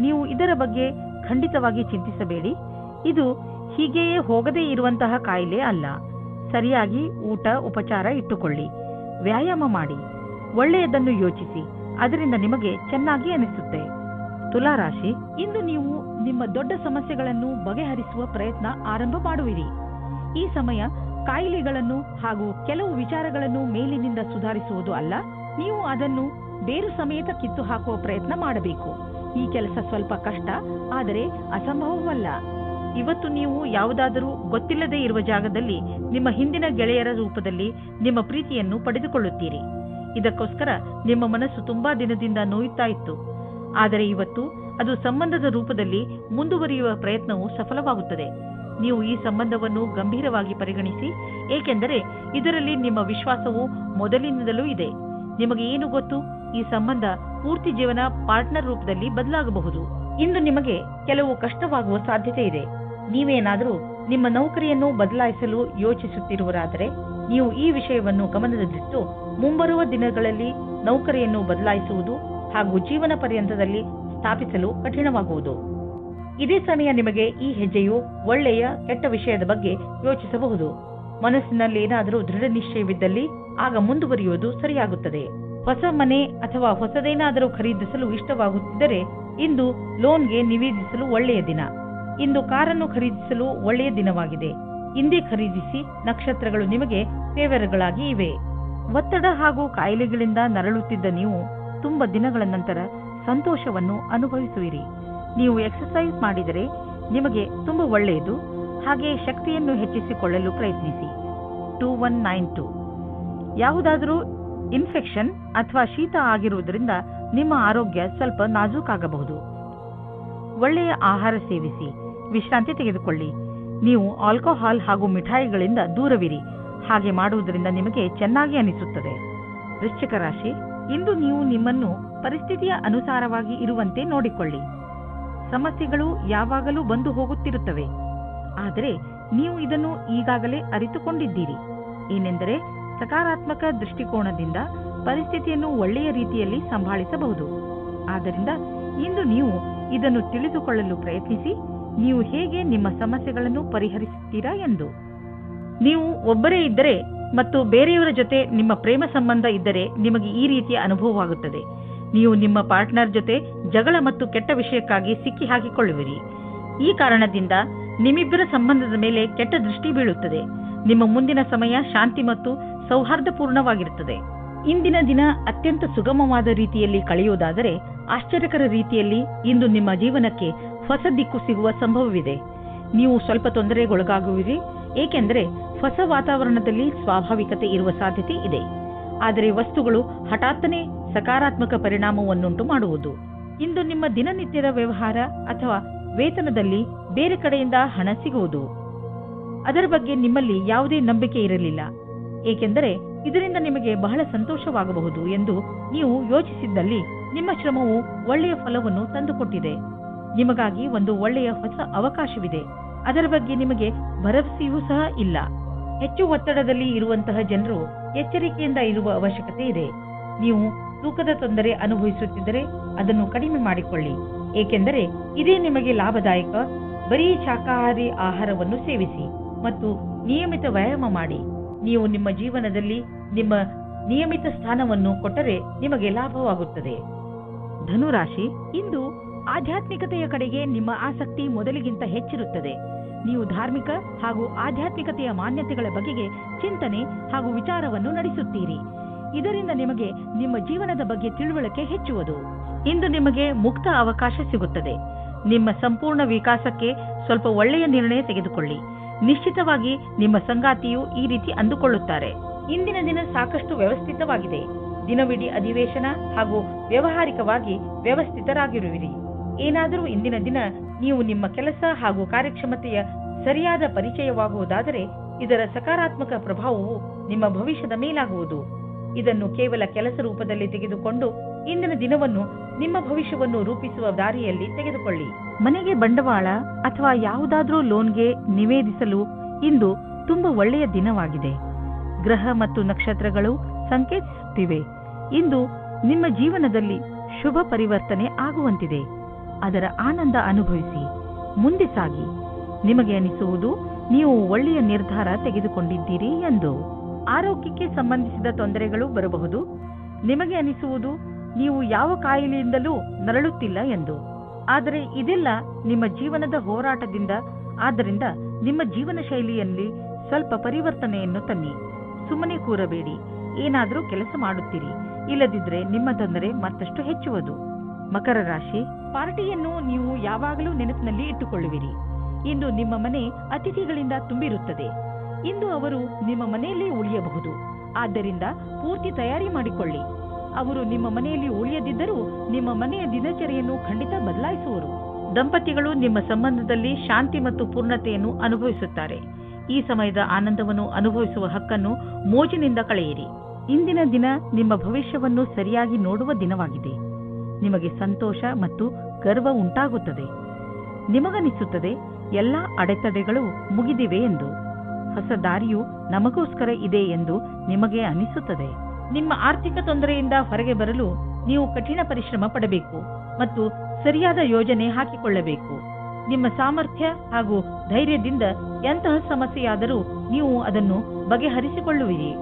ನೀವು ಇದರ ಬಗ್ಗೆ ಖಂಡಿತವಾಗಿ ಚಿಂತಿಸಬೇಡಿ. ಇದು ಹೀಗೆಯೇ ಹೋಗದೇ ಇರುವಂತಹ ಕಾಯಿಲೆ ಅಲ್ಲ. ಸರಿಯಾಗಿ ಊಟ ಉಪಚಾರ ಇಟ್ಟುಕೊಳ್ಳಿ, ವ್ಯಾಯಾಮ ಮಾಡಿ, ಒಳ್ಳೆಯದನ್ನು ಯೋಚಿಸಿ, ಅದರಿಂದ ನಿಮಗೆ ಚೆನ್ನಾಗಿ ಅನಿಸುತ್ತೆ. ತುಲಾರಾಶಿ, ಇಂದು ನೀವು ನಿಮ್ಮ ದೊಡ್ಡ ಸಮಸ್ಯೆಗಳನ್ನು ಬಗೆಹರಿಸುವ ಪ್ರಯತ್ನ ಆರಂಭ ಮಾಡುವಿರಿ. ಈ ಸಮಯ ಕಾಯಿಲೆಗಳನ್ನು ಹಾಗೂ ಕೆಲವು ವಿಚಾರಗಳನ್ನು ಮೇಲಿನಿಂದ ಸುಧಾರಿಸುವುದು ಅಲ್ಲ, ನೀವು ಅದನ್ನು ಬೇರು ಸಮೇತ ಕಿತ್ತು ಹಾಕುವ ಪ್ರಯತ್ನ ಮಾಡಬೇಕು. ಈ ಕೆಲಸ ಸ್ವಲ್ಪ ಕಷ್ಟ, ಆದರೆ ಅಸಂಭವವಲ್ಲ. ಇವತ್ತು ನೀವು ಯಾವುದಾದರೂ ಗೊತ್ತಿಲ್ಲದೆ ಇರುವ ಜಾಗದಲ್ಲಿ ನಿಮ್ಮ ಹಿಂದಿನ ಗೆಳೆಯರ ರೂಪದಲ್ಲಿ ನಿಮ್ಮ ಪ್ರೀತಿಯನ್ನು ಪಡೆದುಕೊಳ್ಳುತ್ತೀರಿ. ಇದಕ್ಕೋಸ್ಕರ ನಿಮ್ಮ ಮನಸ್ಸು ತುಂಬಾ ದಿನದಿಂದ ನೋಯುತ್ತಾ ಇತ್ತು. ಆದರೆ ಇವತ್ತು ಅದು ಸಂಬಂಧದ ರೂಪದಲ್ಲಿ ಮುಂದುವರಿಯುವ ಪ್ರಯತ್ನವು ಸಫಲವಾಗುತ್ತದೆ. ನೀವು ಈ ಸಂಬಂಧವನ್ನು ಗಂಭೀರವಾಗಿ ಪರಿಗಣಿಸಿ, ಏಕೆಂದರೆ ಇದರಲ್ಲಿ ನಿಮ್ಮ ವಿಶ್ವಾಸವು ಮೊದಲಿನಿಂದಲೂ ಇದೆ. ನಿಮಗೆ ಏನು ಗೊತ್ತು, ಈ ಸಂಬಂಧ ಪೂರ್ತಿ ಜೀವನ ಪಾರ್ಟ್ನರ್ ರೂಪದಲ್ಲಿ ಬದಲಾಗಬಹುದು. ಇಂದು ನಿಮಗೆ ಕೆಲವು ಕಷ್ಟವಾಗುವ ಸಾಧ್ಯತೆ ಇದೆ. ನೀವೇನಾದರೂ ನಿಮ್ಮ ನೌಕರಿಯನ್ನು ಬದಲಾಯಿಸಲು ಯೋಚಿಸುತ್ತಿರುವರಾದರೆ ನೀವು ಈ ವಿಷಯವನ್ನು ಗಮನದಲ್ಲಿಟ್ಟು ಮುಂಬರುವ ದಿನಗಳಲ್ಲಿ ನೌಕರಿಯನ್ನು ಬದಲಾಯಿಸುವುದು ಹಾಗೂ ಜೀವನ ಪರ್ಯಂತದಲ್ಲಿ ಸ್ಥಾಪಿಸಲು ಕಠಿಣವಾಗುವುದು. ಇದೇ ಸಮಯ ನಿಮಗೆ ಈ ಹೆಜ್ಜೆಯು ಒಳ್ಳೆಯ ಕೆಟ್ಟ ವಿಷಯದ ಬಗ್ಗೆ ಯೋಚಿಸಬಹುದು. ಮನಸ್ಸಿನಲ್ಲಿ ಏನಾದರೂ ದೃಢ ನಿಶ್ಚಯವಿದ್ದಲ್ಲಿ ಆಗ ಮುಂದುವರಿಯುವುದು ಸರಿಯಾಗುತ್ತದೆ. ಹೊಸ ಮನೆ ಅಥವಾ ಹೊಸದೇನಾದರೂ ಖರೀದಿಸಲು ಇಷ್ಟವಾಗುತ್ತಿದ್ದರೆ ಇಂದು ಲೋನ್ಗೆ ನಿವೇದಿಸಲು ಒಳ್ಳೆಯ ದಿನ. ಇಂದು ಕಾರನ್ನು ಖರೀದಿಸಲು ಒಳ್ಳೆಯ ದಿನವಾಗಿದೆ. ಇಂದೇ ಖರೀದಿಸಿ, ನಕ್ಷತ್ರಗಳು ನಿಮಗೆ ಫೇವರ್ಗಳಾಗಿ ಇವೆ. ಒತ್ತಡ ಹಾಗೂ ಕಾಯಿಲೆಗಳಿಂದ ನರಳುತ್ತಿದ್ದ ನೀವು ತುಂಬಾ ದಿನಗಳ ನಂತರ ಸಂತೋಷವನ್ನು ಅನುಭವಿಸುವಿರಿ. ನೀವು ಎಕ್ಸರ್ಸೈಸ್ ಮಾಡಿದರೆ ನಿಮಗೆ ತುಂಬಾ ಒಳ್ಳೆಯದು. ಹಾಗೆ ಶಕ್ತಿಯನ್ನು ಹೆಚ್ಚಿಸಿಕೊಳ್ಳಲು ಪ್ರಯತ್ನಿಸಿ. 2192 ಯಾವುದಾದರೂ ಇನ್ಫೆಕ್ಷನ್ ಅಥವಾ ಶೀತ ಆಗಿರುವುದರಿಂದ ನಿಮ್ಮ ಆರೋಗ್ಯ ಸ್ವಲ್ಪ ನಾಜೂಕಾಗಬಹುದು. ಒಳ್ಳೆಯ ಆಹಾರ ಸೇವಿಸಿ, ವಿಶ್ರಾಂತಿ ತೆಗೆದುಕೊಳ್ಳಿ. ನೀವು ಆಲ್ಕೋಹಾಲ್ ಹಾಗೂ ಮಿಠಾಯಿಗಳಿಂದ ದೂರವಿರಿ. ಹಾಗೆ ಮಾಡುವುದರಿಂದ ನಿಮಗೆ ಚೆನ್ನಾಗಿ ಅನಿಸುತ್ತದೆ. ವೃಶ್ಚಿಕ ರಾಶಿ, ಇಂದು ನೀವು ನಿಮ್ಮನ್ನು ಪರಿಸ್ಥಿತಿಯ ಅನುಸಾರವಾಗಿ ಇರುವಂತೆ ನೋಡಿಕೊಳ್ಳಿ. ಸಮಸ್ಯೆಗಳು ಯಾವಾಗಲೂ ಬಂದು ಹೋಗುತ್ತಿರುತ್ತವೆ, ಆದರೆ ನೀವು ಇದನ್ನು ಈಗಾಗಲೇ ಅರಿತುಕೊಂಡಿದ್ದೀರಿ. ಏನೆಂದರೆ ಸಕಾರಾತ್ಮಕ ದೃಷ್ಟಿಕೋನದಿಂದ ಪರಿಸ್ಥಿತಿಯನ್ನು ಒಳ್ಳೆಯ ರೀತಿಯಲ್ಲಿ ಸಂಭಾಳಿಸಬಹುದು. ಆದ್ದರಿಂದ ಇಂದು ನೀವು ಇದನ್ನು ತಿಳಿದುಕೊಳ್ಳಲು ಪ್ರಯತ್ನಿಸಿ, ನೀವು ಹೇಗೆ ನಿಮ್ಮ ಸಮಸ್ಯೆಗಳನ್ನು ಪರಿಹರಿಸುತ್ತೀರಾ ಎಂದು. ನೀವು ಒಬ್ಬರೇ ಇದ್ದರೆ ಮತ್ತು ಬೇರೆಯವರ ಜೊತೆ ನಿಮ್ಮ ಪ್ರೇಮ ಸಂಬಂಧ ಇದ್ದರೆ ನಿಮಗೆ ಈ ರೀತಿಯ ಅನುಭವವಾಗುತ್ತದೆ. ನೀವು ನಿಮ್ಮ ಪಾರ್ಟ್ನರ್ ಜೊತೆ ಜಗಳ ಮತ್ತು ಕೆಟ್ಟ ವಿಷಯಕ್ಕಾಗಿ ಸಿಕ್ಕಿ ಹಾಕಿಕೊಳ್ಳುವಿರಿ. ಈ ಕಾರಣದಿಂದ ನಿಮ್ಮಿಬ್ಬರ ಸಂಬಂಧದ ಮೇಲೆ ಕೆಟ್ಟ ದೃಷ್ಟಿ ಬೀಳುತ್ತದೆ. ನಿಮ್ಮ ಮುಂದಿನ ಸಮಯ ಶಾಂತಿ ಮತ್ತು ಸೌಹಾರ್ದಪೂರ್ಣವಾಗಿರುತ್ತದೆ. ಇಂದಿನ ದಿನ ಅತ್ಯಂತ ಸುಗಮವಾದ ರೀತಿಯಲ್ಲಿ ಕಳೆಯುವುದಾದರೆ ಆಶ್ಚರ್ಯಕರ ರೀತಿಯಲ್ಲಿ ಇಂದು ನಿಮ್ಮ ಜೀವನಕ್ಕೆ ಹೊಸ ದಿಕ್ಕು ಸಿಗುವ ಸಂಭವವಿದೆ. ನೀವು ಸ್ವಲ್ಪ ತೊಂದರೆಗೊಳಗಾಗುವಿರಿ, ಏಕೆಂದರೆ ಹೊಸ ವಾತಾವರಣದಲ್ಲಿ ಸ್ವಾಭಾವಿಕತೆ ಇರುವ ಸಾಧ್ಯತೆ ಇದೆ. ಆದರೆ ವಸ್ತುಗಳು ಹಠಾತ್ತನೆ ಸಕಾರಾತ್ಮಕ ಪರಿಣಾಮವನ್ನುಂಟು ಮಾಡುವುದು. ಇಂದು ನಿಮ್ಮ ದಿನನಿತ್ಯದ ವ್ಯವಹಾರ ಅಥವಾ ವೇತನದಲ್ಲಿ ಬೇರೆ ಕಡೆಯಿಂದ ಹಣ ಸಿಗುವುದು. ಅದರ ಬಗ್ಗೆ ನಿಮ್ಮಲ್ಲಿ ಯಾವುದೇ ನಂಬಿಕೆ ಇರಲಿಲ್ಲ, ಏಕೆಂದರೆ ಇದರಿಂದ ನಿಮಗೆ ಬಹಳ ಸಂತೋಷವಾಗಬಹುದು ಎಂದು ನೀವು ಯೋಚಿಸಿದ್ದಲ್ಲಿ ನಿಮ್ಮ ಶ್ರಮವು ಒಳ್ಳೆಯ ಫಲವನ್ನು ತಂದುಕೊಟ್ಟಿದೆ. ನಿಮಗಾಗಿ ಒಂದು ಒಳ್ಳೆಯ ಹೊಸ ಅವಕಾಶವಿದೆ. ಅದರ ಬಗ್ಗೆ ನಿಮಗೆ ಭರವಸೆಯೂ ಸಹ ಇಲ್ಲ. ಹೆಚ್ಚು ಒತ್ತಡದಲ್ಲಿ ಇರುವಂತಹ ಜನರು ಎಚ್ಚರಿಕೆಯಿಂದ ಇರುವ ಅವಶ್ಯಕತೆ ಇದೆ. ನೀವು ತೂಕದ ತೊಂದರೆ ಅನುಭವಿಸುತ್ತಿದ್ದರೆ ಅದನ್ನು ಕಡಿಮೆ ಮಾಡಿಕೊಳ್ಳಿ, ಏಕೆಂದರೆ ಇದೇ ನಿಮಗೆ ಲಾಭದಾಯಕ. ಬರೀ ಶಾಕಾಹಾರಿ ಆಹಾರವನ್ನು ಸೇವಿಸಿ ಮತ್ತು ನಿಯಮಿತ ವ್ಯಾಯಾಮ ಮಾಡಿ. ನೀವು ನಿಮ್ಮ ಜೀವನದಲ್ಲಿ ನಿಮ್ಮ ನಿಯಮಿತ ಸ್ಥಾನವನ್ನು ಕೊಟ್ಟರೆ ನಿಮಗೆ ಲಾಭವಾಗುತ್ತದೆ. ಧನುರಾಶಿ, ಇಂದು ಆಧ್ಯಾತ್ಮಿಕತೆಯ ಕಡೆಗೆ ನಿಮ್ಮ ಆಸಕ್ತಿ ಮೊದಲಿಗಿಂತ ಹೆಚ್ಚಿರುತ್ತದೆ. ನೀವು ಧಾರ್ಮಿಕ ಹಾಗೂ ಆಧ್ಯಾತ್ಮಿಕತೆಯ ಮಾನ್ಯತೆಗಳ ಬಗೆಗೆ ಚಿಂತನೆ ಹಾಗೂ ವಿಚಾರವನ್ನು ನಡೆಸುತ್ತೀರಿ. ಇದರಿಂದ ನಿಮಗೆ ನಿಮ್ಮ ಜೀವನದ ಬಗ್ಗೆ ತಿಳುವಳಿಕೆ ಹೆಚ್ಚುವುದು. ಇಂದು ನಿಮಗೆ ಮುಕ್ತ ಅವಕಾಶ ಸಿಗುತ್ತದೆ. ನಿಮ್ಮ ಸಂಪೂರ್ಣ ವಿಕಾಸಕ್ಕೆ ಸ್ವಲ್ಪ ಒಳ್ಳೆಯ ನಿರ್ಣಯ ತೆಗೆದುಕೊಳ್ಳಿ. ನಿಶ್ಚಿತವಾಗಿ ನಿಮ್ಮ ಸಂಗಾತಿಯು ಈ ರೀತಿ ಅಂದುಕೊಳ್ಳುತ್ತಾರೆ. ಇಂದಿನ ದಿನ ಸಾಕಷ್ಟು ವ್ಯವಸ್ಥಿತವಾಗಿದೆ. ದಿನವಿಡೀ ಅಧಿವೇಶನ ಹಾಗೂ ವ್ಯಾವಹಾರಿಕವಾಗಿ ವ್ಯವಸ್ಥಿತರಾಗಿರುವಿರಿ. ಏನಾದರೂ ಇಂದಿನ ದಿನ ನೀವು ನಿಮ್ಮ ಕೆಲಸ ಹಾಗೂ ಕಾರ್ಯಕ್ಷಮತೆಯ ಸರಿಯಾದ ಪರಿಚಯವಾಗುವುದಾದರೆ ಇದರ ಸಕಾರಾತ್ಮಕ ಪ್ರಭಾವವು ನಿಮ್ಮ ಭವಿಷ್ಯದ ಮೇಲಾಗುವುದು. ಇದನ್ನು ಕೇವಲ ಕೆಲಸ ರೂಪದಲ್ಲಿ ತೆಗೆದುಕೊಂಡು ಇಂದಿನ ದಿನವನ್ನು ನಿಮ್ಮ ಭವಿಷ್ಯವನ್ನು ರೂಪಿಸುವ ದಾರಿಯಲ್ಲಿ ತೆಗೆದುಕೊಳ್ಳಿ. ಮನೆಗೆ ಬಂಡವಾಳ ಅಥವಾ ಯಾವುದಾದ್ರೂ ಲೋನ್ಗೆ ನಿವೇದಿಸಲು ಇಂದು ತುಂಬಾ ಒಳ್ಳೆಯ ದಿನವಾಗಿದೆ. ಗ್ರಹ ಮತ್ತು ನಕ್ಷತ್ರಗಳು ಸಂಕೇತಿಸುತ್ತಿವೆ. ಇಂದು ನಿಮ್ಮ ಜೀವನದಲ್ಲಿ ಶುಭ ಪರಿವರ್ತನೆ ಆಗುವಂತಿದೆ. ಅದರ ಆನಂದ ಅನುಭವಿಸಿ ಮುಂದೆ ಸಾಗಿ. ನಿಮಗೆ ಅನಿಸುವುದು ನೀವು ಒಳ್ಳೆಯ ನಿರ್ಧಾರ ತೆಗೆದುಕೊಂಡಿದ್ದೀರಿ ಎಂದು. ಆರೋಗ್ಯಕ್ಕೆ ಸಂಬಂಧಿಸಿದ ತೊಂದರೆಗಳು ಬರಬಹುದು. ನಿಮಗೆ ಅನಿಸುವುದು ನೀವು ಯಾವ ಕಾಯಿಲೆಯಿಂದಲೂ ನರಳುತ್ತಿಲ್ಲ ಎಂದು. ಆದರೆ ಇದೆಲ್ಲ ನಿಮ್ಮ ಜೀವನದ ಹೋರಾಟದಿಂದ. ಆದ್ದರಿಂದ ನಿಮ್ಮ ಜೀವನ ಶೈಲಿಯಲ್ಲಿ ಸ್ವಲ್ಪ ಪರಿವರ್ತನೆಯನ್ನು ತನ್ನಿ. ಸುಮ್ಮನೆ ಕೂರಬೇಡಿ, ಏನಾದರೂ ಕೆಲಸ ಮಾಡುತ್ತೀರಿ. ಇಲ್ಲದಿದ್ದರೆ ನಿಮ್ಮ ತೊಂದರೆ ಮತ್ತಷ್ಟು ಹೆಚ್ಚುವುದು. ಮಕರ ರಾಶಿ, ಪಾರ್ಟಿಯನ್ನು ನೀವು ಯಾವಾಗಲೂ ನೆನಪಿನಲ್ಲಿ ಇಟ್ಟುಕೊಳ್ಳುವಿರಿ. ಇಂದು ನಿಮ್ಮ ಮನೆ ಅತಿಥಿಗಳಿಂದ ತುಂಬಿರುತ್ತದೆ. ಇಂದು ಅವರು ನಿಮ್ಮ ಮನೆಯಲ್ಲೇ ಉಳಿಯಬಹುದು. ಆದ್ದರಿಂದ ಪೂರ್ತಿ ತಯಾರಿ ಮಾಡಿಕೊಳ್ಳಿ. ಅವರು ನಿಮ್ಮ ಮನೆಯಲ್ಲಿ ಉಳಿಯದಿದ್ದರೂ ನಿಮ್ಮ ಮನೆಯ ದಿನಚರಿಯನ್ನು ಖಂಡಿತ ಬದಲಾಯಿಸುವರು. ದಂಪತಿಗಳು ನಿಮ್ಮ ಸಂಬಂಧದಲ್ಲಿ ಶಾಂತಿ ಮತ್ತು ಪೂರ್ಣತೆಯನ್ನು ಅನುಭವಿಸುತ್ತಾರೆ. ಈ ಸಮಯದ ಆನಂದವನ್ನು ಅನುಭವಿಸುವ ಹಕ್ಕನ್ನು ಮೋಜಿನಿಂದ ಕಳೆಯಿರಿ. ಇಂದಿನ ದಿನ ನಿಮ್ಮ ಭವಿಷ್ಯವನ್ನು ಸರಿಯಾಗಿ ನೋಡುವ ದಿನವಾಗಿದೆ. ನಿಮಗೆ ಸಂತೋಷ ಮತ್ತು ಗರ್ವ ಉಂಟಾಗುತ್ತದೆ. ನಿಮಗನಿಸುತ್ತದೆ ಎಲ್ಲ ಅಡೆತಡೆಗಳು ಮುಗಿದಿವೆ ಎಂದು. ಹೊಸ ದಾರಿಯು ನಮಗೋಸ್ಕರ ಇದೆ ಎಂದು ನಿಮಗೆ ಅನಿಸುತ್ತದೆ. ನಿಮ್ಮ ಆರ್ಥಿಕ ತೊಂದರೆಯಿಂದ ಹೊರಗೆ ಬರಲು ನೀವು ಕಠಿಣ ಪರಿಶ್ರಮ ಪಡಬೇಕು ಮತ್ತು ಸರಿಯಾದ ಯೋಜನೆ ಹಾಕಿಕೊಳ್ಳಬೇಕು. ನಿಮ್ಮ ಸಾಮರ್ಥ್ಯ ಹಾಗೂ ಧೈರ್ಯದಿಂದ ಎಂತಹ ಸಮಸ್ಯೆಯಾದರೂ ನೀವು ಅದನ್ನು ಬಗೆಹರಿಸಿಕೊಳ್ಳುವಿರಿ.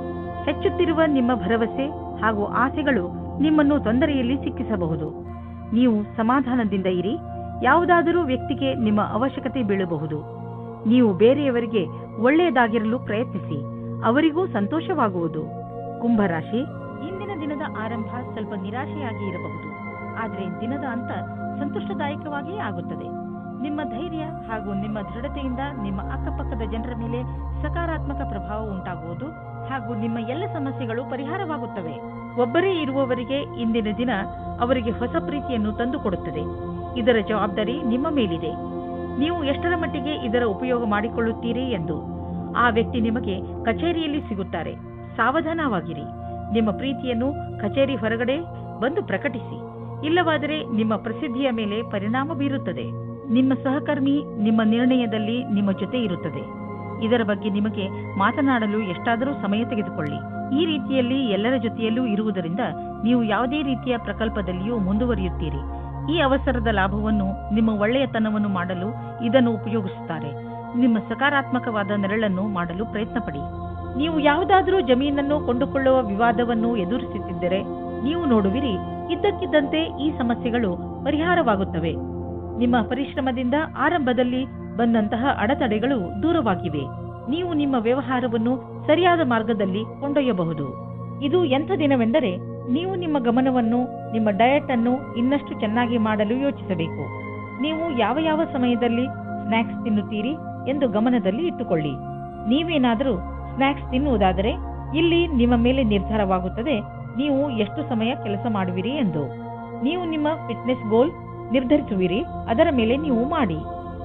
ಹೆಚ್ಚುತ್ತಿರುವ ನಿಮ್ಮ ಭರವಸೆ ಹಾಗೂ ಆಸೆಗಳು ನಿಮ್ಮನ್ನು ತೊಂದರೆಯಲ್ಲಿ ಸಿಕ್ಕಿಸಬಹುದು. ನೀವು ಸಮಾಧಾನದಿಂದ ಇರಿ. ಯಾವುದಾದರೂ ವ್ಯಕ್ತಿಗೆ ನಿಮ್ಮ ಅವಶ್ಯಕತೆ ಬೀಳಬಹುದು. ನೀವು ಬೇರೆಯವರಿಗೆ ಒಳ್ಳೆಯದಾಗಿರಲು ಪ್ರಯತ್ನಿಸಿ. ಅವರಿಗೂ ಸಂತೋಷವಾಗುವುದು. ಕುಂಭರಾಶಿ, ಇಂದಿನ ದಿನದ ಆರಂಭ ಸ್ವಲ್ಪ ನಿರಾಶೆಯಾಗಿ ಇರಬಹುದು. ಆದರೆ ದಿನದ ಅಂತ ಸಂತೋಷದಾಯಕವಾಗಿಯೇ ಆಗುತ್ತದೆ. ನಿಮ್ಮ ಧೈರ್ಯ ಹಾಗೂ ನಿಮ್ಮ ದೃಢತೆಯಿಂದ ನಿಮ್ಮ ಅಕ್ಕಪಕ್ಕದ ಜನರ ಮೇಲೆ ಸಕಾರಾತ್ಮಕ ಪ್ರಭಾವ ಉಂಟಾಗುವುದು ಹಾಗೂ ನಿಮ್ಮ ಎಲ್ಲ ಸಮಸ್ಯೆಗಳು ಪರಿಹಾರವಾಗುತ್ತವೆ. ಒಬ್ಬರೇ ಇರುವವರಿಗೆ ಇಂದಿನ ದಿನ ಅವರಿಗೆ ಹೊಸ ಪ್ರೀತಿಯನ್ನು ತಂದುಕೊಡುತ್ತದೆ. ಇದರ ಜವಾಬ್ದಾರಿ ನಿಮ್ಮ ಮೇಲಿದೆ. ನೀವು ಎಷ್ಟರ ಮಟ್ಟಿಗೆ ಇದರ ಉಪಯೋಗ ಮಾಡಿಕೊಳ್ಳುತ್ತೀರಿ ಎಂದು. ಆ ವ್ಯಕ್ತಿ ನಿಮಗೆ ಕಚೇರಿಯಲ್ಲಿ ಸಿಗುತ್ತಾರೆ. ಸಾವಧಾನವಾಗಿರಿ. ನಿಮ್ಮ ಪ್ರೀತಿಯನ್ನು ಕಚೇರಿ ಹೊರಗಡೆ ಬಂದು ಪ್ರಕಟಿಸಿ. ಇಲ್ಲವಾದರೆ ನಿಮ್ಮ ಪ್ರಸಿದ್ಧಿಯ ಮೇಲೆ ಪರಿಣಾಮ ಬೀರುತ್ತದೆ. ನಿಮ್ಮ ಸಹಕರ್ಮಿ ನಿಮ್ಮ ನಿರ್ಣಯದಲ್ಲಿ ನಿಮ್ಮ ಜೊತೆ ಇರುತ್ತದೆ. ಇದರ ಬಗ್ಗೆ ನಿಮಗೆ ಮಾತನಾಡಲು ಎಷ್ಟಾದರೂ ಸಮಯ ತೆಗೆದುಕೊಳ್ಳಿ. ಈ ರೀತಿಯಲ್ಲಿ ಎಲ್ಲರ ಜೊತೆಯಲ್ಲೂ ಇರುವುದರಿಂದ ನೀವು ಯಾವುದೇ ರೀತಿಯ ಪ್ರಕಲ್ಪದಲ್ಲಿಯೂ ಮುಂದುವರಿಯುತ್ತೀರಿ. ಈ ಅವಸರದ ಲಾಭವನ್ನು ನಿಮ್ಮ ಒಳ್ಳೆಯತನವನ್ನು ಮಾಡಲು ಇದನ್ನು ಉಪಯೋಗಿಸುತ್ತಾರೆ. ನಿಮ್ಮ ಸಕಾರಾತ್ಮಕವಾದ ನೆರಳನ್ನು ಮಾಡಲು ಪ್ರಯತ್ನಪಡಿ. ನೀವು ಯಾವುದಾದರೂ ಜಮೀನನ್ನು ಕೊಂಡುಕೊಳ್ಳುವ ವಿವಾದವನ್ನು ಎದುರಿಸುತ್ತಿದ್ದರೆ ನೀವು ನೋಡುವಿರಿ, ಇದ್ದಕ್ಕಿದ್ದಂತೆ ಈ ಸಮಸ್ಯೆಗಳು ಪರಿಹಾರವಾಗುತ್ತವೆ. ನಿಮ್ಮ ಪರಿಶ್ರಮದಿಂದ ಆರಂಭದಲ್ಲಿ ಬಂದಂತಹ ಅಡೆತಡೆಗಳು ದೂರವಾಗಿವೆ. ನೀವು ನಿಮ್ಮ ವ್ಯವಹಾರವನ್ನು ಸರಿಯಾದ ಮಾರ್ಗದಲ್ಲಿ ಕೊಂಡೊಯ್ಯಬಹುದು. ಇದು ಎಂಥ ದಿನವೆಂದರೆ ನೀವು ನಿಮ್ಮ ಗಮನವನ್ನು ನಿಮ್ಮ ಡಯಟ್ ಅನ್ನು ಇನ್ನಷ್ಟು ಚೆನ್ನಾಗಿ ಮಾಡಲು ಯೋಚಿಸಬೇಕು. ನೀವು ಯಾವ ಯಾವ ಸಮಯದಲ್ಲಿ ಸ್ನ್ಯಾಕ್ಸ್ ತಿನ್ನುತ್ತೀರಿ ಎಂದು ಗಮನದಲ್ಲಿ ಇಟ್ಟುಕೊಳ್ಳಿ. ನೀವೇನಾದರೂ ಸ್ನ್ಯಾಕ್ಸ್ ತಿನ್ನುವುದಾದರೆ ಇಲ್ಲಿ ನಿಮ್ಮ ಮೇಲೆ ನಿರ್ಧಾರವಾಗುತ್ತದೆ ನೀವು ಎಷ್ಟು ಸಮಯ ಕೆಲಸ ಮಾಡುವಿರಿ ಎಂದು. ನೀವು ನಿಮ್ಮ ಫಿಟ್ನೆಸ್ ಗೋಲ್ ನಿರ್ಧರಿಸುವಿರಿ, ಅದರ ಮೇಲೆ ನೀವು ಮಾಡಿ.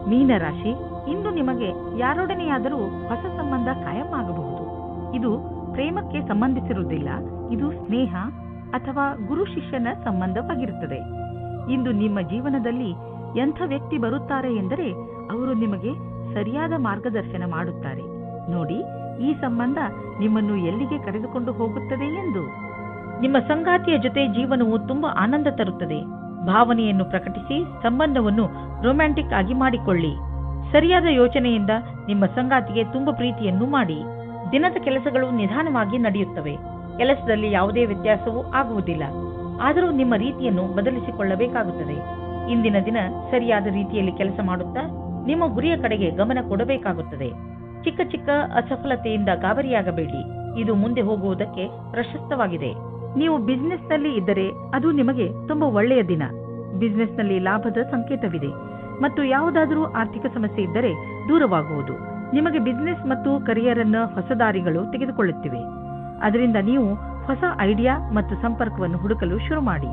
ಮೀನರಾಶಿ, ಇಂದು ನಿಮಗೆ ಯಾರೊಡನೆಯಾದರೂ ಹೊಸ ಸಂಬಂಧ ಕಾಯಂ ಆಗಬಹುದು. ಇದು ಪ್ರೇಮಕ್ಕೆ ಸಂಬಂಧಿಸಿರುವುದಿಲ್ಲ. ಇದು ಸ್ನೇಹ ಅಥವಾ ಗುರು ಶಿಷ್ಯನ ಸಂಬಂಧವಾಗಿರುತ್ತದೆ. ಇಂದು ನಿಮ್ಮ ಜೀವನದಲ್ಲಿ ಎಂಥ ವ್ಯಕ್ತಿ ಬರುತ್ತಾರೆ ಎಂದರೆ ಅವರು ನಿಮಗೆ ಸರಿಯಾದ ಮಾರ್ಗದರ್ಶನ ಮಾಡುತ್ತಾರೆ. ನೋಡಿ, ಈ ಸಂಬಂಧ ನಿಮ್ಮನ್ನು ಎಲ್ಲಿಗೆ ಕರೆದುಕೊಂಡು ಹೋಗುತ್ತದೆ ಎಂದು. ನಿಮ್ಮ ಸಂಗಾತಿಯ ಜೊತೆ ಜೀವನವು ತುಂಬಾ ಆನಂದ ತರುತ್ತದೆ. ಭಾವನೆಯನ್ನು ಪ್ರಕಟಿಸಿ ಸಂಬಂಧವನ್ನು ರೊಮ್ಯಾಂಟಿಕ್ ಆಗಿ ಮಾಡಿಕೊಳ್ಳಿ. ಸರಿಯಾದ ಯೋಚನೆಯಿಂದ ನಿಮ್ಮ ಸಂಗಾತಿಗೆ ತುಂಬ ಪ್ರೀತಿಯನ್ನು ಮಾಡಿ. ದಿನದ ಕೆಲಸಗಳು ನಿಧಾನವಾಗಿ ನಡೆಯುತ್ತವೆ. ಕೆಲಸದಲ್ಲಿ ಯಾವುದೇ ವ್ಯತ್ಯಾಸವೂ ಆಗುವುದಿಲ್ಲ. ಆದರೂ ನಿಮ್ಮ ರೀತಿಯನ್ನು ಬದಲಿಸಿಕೊಳ್ಳಬೇಕಾಗುತ್ತದೆ. ಇಂದಿನ ದಿನ ಸರಿಯಾದ ರೀತಿಯಲ್ಲಿ ಕೆಲಸ ಮಾಡುತ್ತಾ ನಿಮ್ಮ ಗುರಿಯ ಕಡೆಗೆ ಗಮನ ಕೊಡಬೇಕಾಗುತ್ತದೆ. ಚಿಕ್ಕ ಚಿಕ್ಕ ಅಸಫಲತೆಯಿಂದ ಗಾಬರಿಯಾಗಬೇಡಿ. ಇದು ಮುಂದೆ ಹೋಗುವುದಕ್ಕೆ ಪ್ರಶಸ್ತವಾಗಿದೆ. ನೀವು ಬಿಸಿನೆಸ್ನಲ್ಲಿ ಇದ್ದರೆ ಅದು ನಿಮಗೆ ತುಂಬಾ ಒಳ್ಳೆಯ ದಿನ. ಬಿಸಿನೆಸ್ನಲ್ಲಿ ಲಾಭದ ಸಂಕೇತವಿದೆ ಮತ್ತು ಯಾವುದಾದರೂ ಆರ್ಥಿಕ ಸಮಸ್ಯೆ ಇದ್ದರೆ ದೂರವಾಗುವುದು. ನಿಮಗೆ ಬಿಸಿನೆಸ್ ಮತ್ತು ಕರಿಯರ್ ಅನ್ನು ಹೊಸ ದಾರಿಗಳು ತೆಗೆದುಕೊಳ್ಳುತ್ತಿವೆ. ಅದರಿಂದ ನೀವು ಹೊಸ ಐಡಿಯಾ ಮತ್ತು ಸಂಪರ್ಕವನ್ನು ಹುಡುಕಲು ಶುರು ಮಾಡಿ.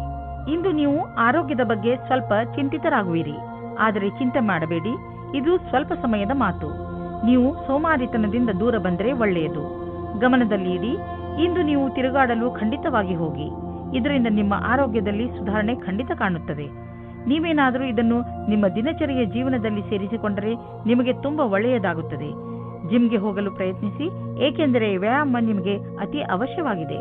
ಇಂದು ನೀವು ಆರೋಗ್ಯದ ಬಗ್ಗೆ ಸ್ವಲ್ಪ ಚಿಂತಿತರಾಗುವಿರಿ. ಆದರೆ ಚಿಂತೆ ಮಾಡಬೇಡಿ, ಇದು ಸ್ವಲ್ಪ ಸಮಯದ ಮಾತು. ನೀವು ಸೋಮಾರಿತನದಿಂದ ದೂರ ಬಂದರೆ ಒಳ್ಳೆಯದು. ಗಮನದಲ್ಲಿ ಇಡಿ, ಇಂದು ನೀವು ತಿರುಗಾಡಲು ಖಂಡಿತವಾಗಿ ಹೋಗಿ. ಇದರಿಂದ ನಿಮ್ಮ ಆರೋಗ್ಯದಲ್ಲಿ ಸುಧಾರಣೆ ಖಂಡಿತ ಕಾಣುತ್ತದೆ. ನೀವೇನಾದರೂ ಇದನ್ನು ನಿಮ್ಮ ದಿನಚರಿಯ ಜೀವನದಲ್ಲಿ ಸೇರಿಸಿಕೊಂಡರೆ ನಿಮಗೆ ತುಂಬಾ ಒಳ್ಳೆಯದಾಗುತ್ತದೆ. ಜಿಮ್ಗೆ ಹೋಗಲು ಪ್ರಯತ್ನಿಸಿ, ಏಕೆಂದರೆ ವ್ಯಾಯಾಮ ನಿಮಗೆ ಅತಿ ಅವಶ್ಯವಾಗಿದೆ.